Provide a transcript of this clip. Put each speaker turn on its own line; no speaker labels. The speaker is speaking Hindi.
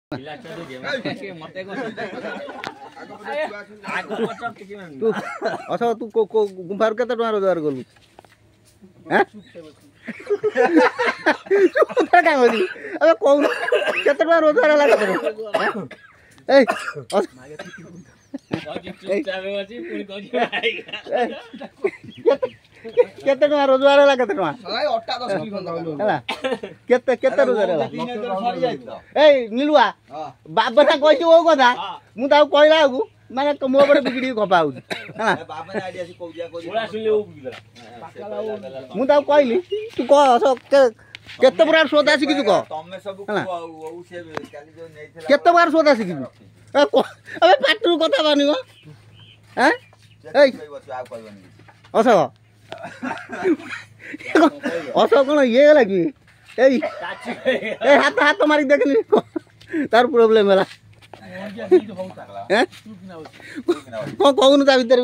तू गुंफार के रोजगार कलु अबे कौन केते रोजगार केते रोजगार है केते केते रोजगार है नीलुआ बाबा ना कहि ओ कथा मु ता कहला आगु माने मो ऊपर बिगड़ी खपा हो मु ता कहली तू कह केते बार सोदा सिखि तू कह केते बार सोदा सिखि अबे पाटरू कथा बानिबो हैं ए असो असो कोन ये लागि ए हाथ हाथ मारी देखली तार प्रॉब्लम है हैं को कहनु ता भीतर